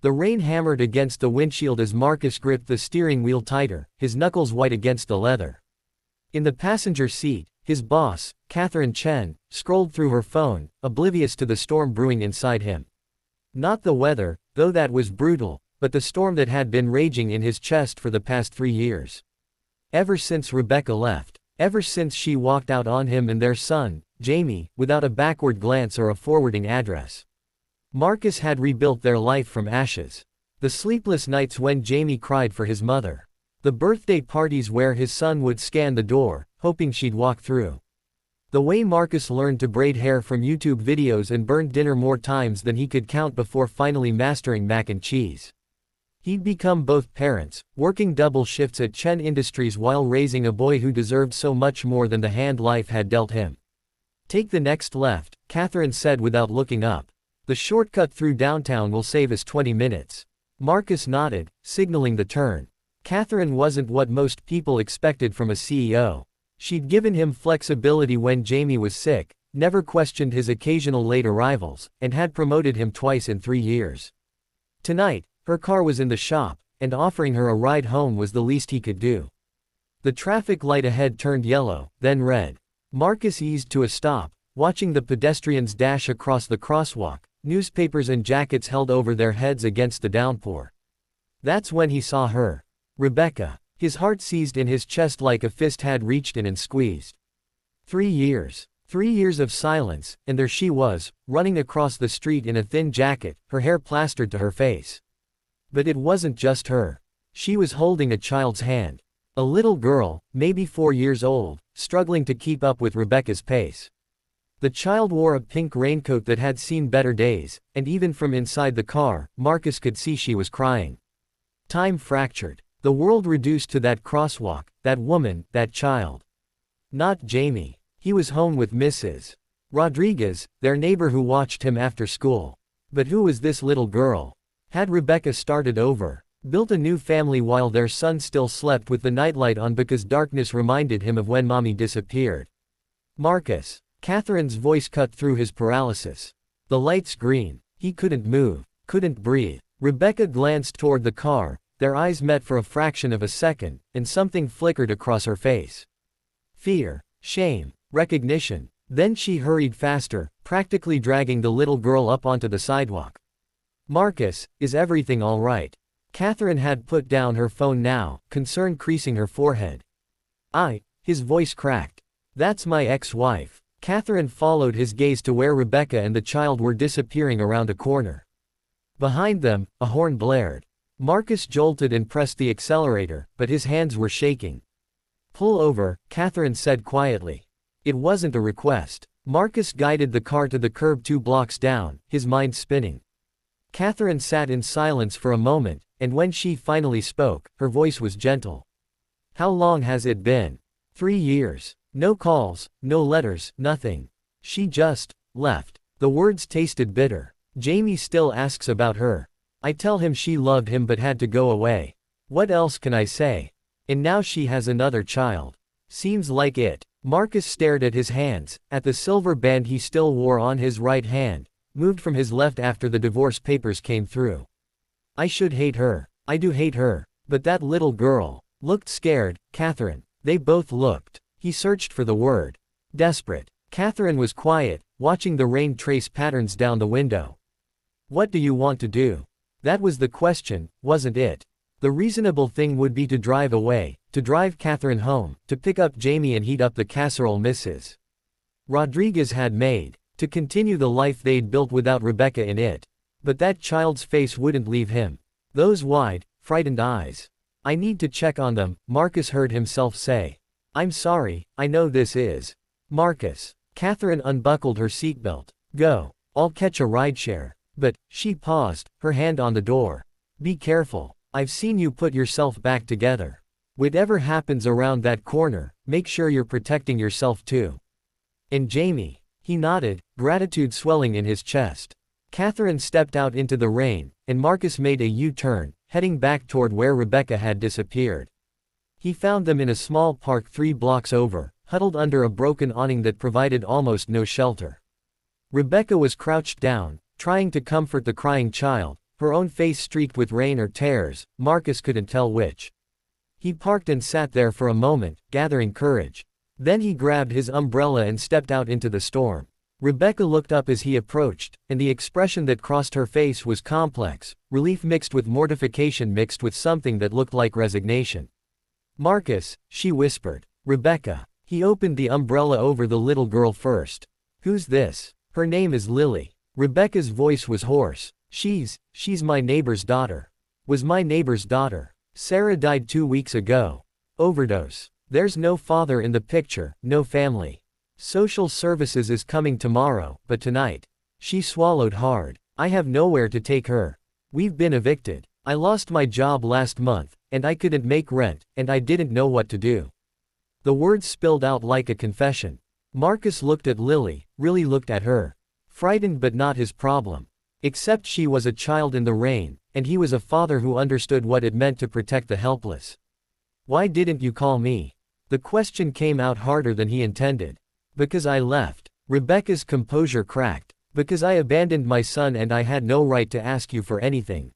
The rain hammered against the windshield as Marcus gripped the steering wheel tighter, his knuckles white against the leather. In the passenger seat, his boss, Catherine Chen, scrolled through her phone, oblivious to the storm brewing inside him. Not the weather, though that was brutal, but the storm that had been raging in his chest for the past 3 years. Ever since Rebecca left. Ever since she walked out on him and their son, Jamie, without a backward glance or a forwarding address. Marcus had rebuilt their life from ashes. The sleepless nights when Jamie cried for his mother. The birthday parties where his son would scan the door, hoping she'd walk through. The way Marcus learned to braid hair from YouTube videos and burned dinner more times than he could count before finally mastering mac and cheese. He'd become both parents, working double shifts at Chen Industries while raising a boy who deserved so much more than the hand life had dealt him. Take the next left, Catherine said without looking up. The shortcut through downtown will save us 20 minutes. Marcus nodded, signaling the turn. Catherine wasn't what most people expected from a CEO. She'd given him flexibility when Jamie was sick, never questioned his occasional late arrivals, and had promoted him twice in 3 years. Tonight, her car was in the shop, and offering her a ride home was the least he could do. The traffic light ahead turned yellow, then red. Marcus eased to a stop, watching the pedestrians dash across the crosswalk, newspapers and jackets held over their heads against the downpour. That's when he saw her. Rebecca. His heart seized in his chest like a fist had reached in and squeezed. 3 years. 3 years of silence, and there she was, running across the street in a thin jacket, her hair plastered to her face. But it wasn't just her. She was holding a child's hand. A little girl, maybe 4 years old, struggling to keep up with Rebecca's pace. The child wore a pink raincoat that had seen better days, and even from inside the car, Marcus could see she was crying. Time fractured. The world reduced to that crosswalk, that woman, that child. Not Jamie. He was home with Mrs. Rodriguez, their neighbor who watched him after school. But who was this little girl? Had Rebecca started over, built a new family while their son still slept with the nightlight on because darkness reminded him of when mommy disappeared? Marcus. Catherine's voice cut through his paralysis. The light's green. He couldn't move, couldn't breathe. Rebecca glanced toward the car, their eyes met for a fraction of a second, and something flickered across her face. Fear, shame, recognition. Then she hurried faster, practically dragging the little girl up onto the sidewalk. Marcus, is everything all right? Catherine had put down her phone now, concern creasing her forehead. His voice cracked. That's my ex-wife. Catherine followed his gaze to where Rebecca and the child were disappearing around a corner. Behind them, a horn blared. Marcus jolted and pressed the accelerator, but his hands were shaking. Pull over, Catherine said quietly. It wasn't a request. Marcus guided the car to the curb 2 blocks down, his mind spinning. Catherine sat in silence for a moment, and when she finally spoke, her voice was gentle. How long has it been? 3 years. No calls, no letters, nothing. She just left. The words tasted bitter. Jamie still asks about her. I tell him she loved him but had to go away. What else can I say? And now she has another child. Seems like it. Marcus stared at his hands, at the silver band he still wore on his right hand, moved from his left after the divorce papers came through. I should hate her. I do hate her. But that little girl looked scared, Catherine. They both looked. He searched for the word. Desperate. Catherine was quiet, watching the rain trace patterns down the window. What do you want to do? That was the question, wasn't it? The reasonable thing would be to drive away, to drive Catherine home, to pick up Jamie and heat up the casserole Mrs. Rodriguez had made, to continue the life they'd built without Rebecca in it. But that child's face wouldn't leave him. Those wide, frightened eyes. I need to check on them, Marcus heard himself say. I'm sorry, I know this is. Marcus. Catherine unbuckled her seatbelt. Go. I'll catch a rideshare. But, she paused, her hand on the door. Be careful. I've seen you put yourself back together. Whatever happens around that corner, make sure you're protecting yourself too. And Jamie. He nodded, gratitude swelling in his chest. Catherine stepped out into the rain, and Marcus made a U-turn, heading back toward where Rebecca had disappeared. He found them in a small park 3 blocks over, huddled under a broken awning that provided almost no shelter. Rebecca was crouched down, trying to comfort the crying child, her own face streaked with rain or tears, Marcus couldn't tell which. He parked and sat there for a moment, gathering courage. Then he grabbed his umbrella and stepped out into the storm. Rebecca looked up as he approached, and the expression that crossed her face was complex, relief mixed with mortification mixed with something that looked like resignation. "Marcus," she whispered. "Rebecca." He opened the umbrella over the little girl first. "Who's this?" "Her name is Lily." Rebecca's voice was hoarse. She's my neighbor's daughter." "Was my neighbor's daughter. Sarah died 2 weeks ago. Overdose. There's no father in the picture, no family. Social services is coming tomorrow, but tonight." She swallowed hard. "I have nowhere to take her. We've been evicted. I lost my job last month, and I couldn't make rent, and I didn't know what to do." The words spilled out like a confession. Marcus looked at Lily, really looked at her. Frightened but not his problem. Except she was a child in the rain, and he was a father who understood what it meant to protect the helpless. "Why didn't you call me?" The question came out harder than he intended. "Because I left." Rebecca's composure cracked. "Because I abandoned my son and I had no right to ask you for anything.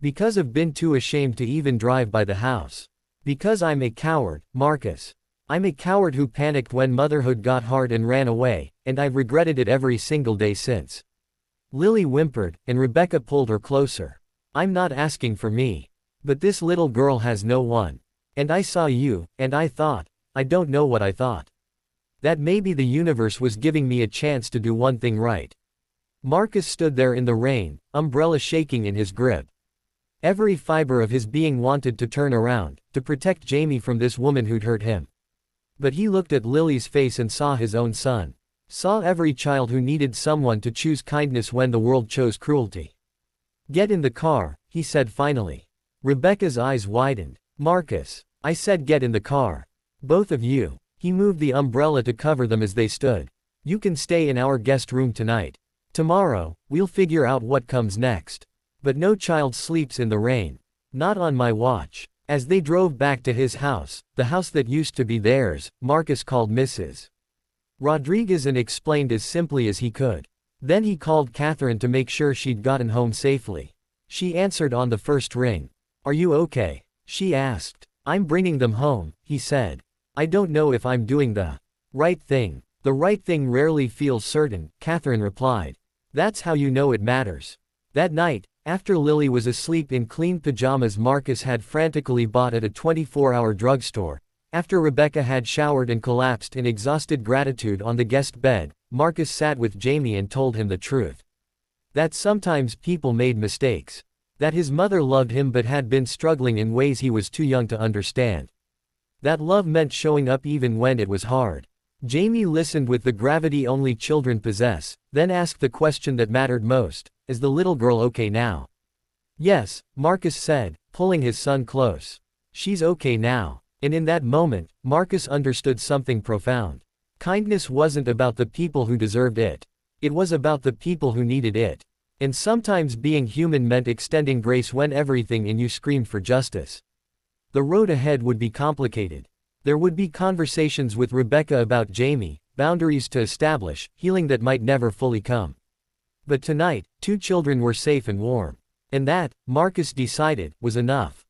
Because I've been too ashamed to even drive by the house. Because I'm a coward, Marcus. I'm a coward who panicked when motherhood got hard and ran away, and I've regretted it every single day since." Lily whimpered, and Rebecca pulled her closer. "I'm not asking for me. But this little girl has no one. And I saw you, and I don't know what I thought. That maybe the universe was giving me a chance to do one thing right." Marcus stood there in the rain, umbrella shaking in his grip. Every fiber of his being wanted to turn around, to protect Jamie from this woman who'd hurt him. But he looked at Lily's face and saw his own son. Saw every child who needed someone to choose kindness when the world chose cruelty. "Get in the car," he said finally. Rebecca's eyes widened. "Marcus, I said get in the car. Both of you." He moved the umbrella to cover them as they stood. "You can stay in our guest room tonight. Tomorrow, we'll figure out what comes next. But no child sleeps in the rain. Not on my watch." As they drove back to his house, the house that used to be theirs, Marcus called Mrs. Rodriguez and explained as simply as he could. Then he called Catherine to make sure she'd gotten home safely. She answered on the first ring. "Are you okay?" she asked. "I'm bringing them home," he said. "I don't know if I'm doing the right thing." "The right thing rarely feels certain," Catherine replied. "That's how you know it matters." That night, after Lily was asleep in clean pajamas Marcus had frantically bought at a 24-hour drugstore, after Rebecca had showered and collapsed in exhausted gratitude on the guest bed, Marcus sat with Jamie and told him the truth. That sometimes people made mistakes. That his mother loved him but had been struggling in ways he was too young to understand. That love meant showing up even when it was hard. Jamie listened with the gravity only children possess, then asked the question that mattered most, "Is the little girl okay now?" "Yes," Marcus said, pulling his son close. "She's okay now." And in that moment, Marcus understood something profound. Kindness wasn't about the people who deserved it. It was about the people who needed it. And sometimes being human meant extending grace when everything in you screamed for justice. The road ahead would be complicated. There would be conversations with Rebecca about Jamie, boundaries to establish, healing that might never fully come. But tonight, 2 children were safe and warm. And that, Marcus decided, was enough.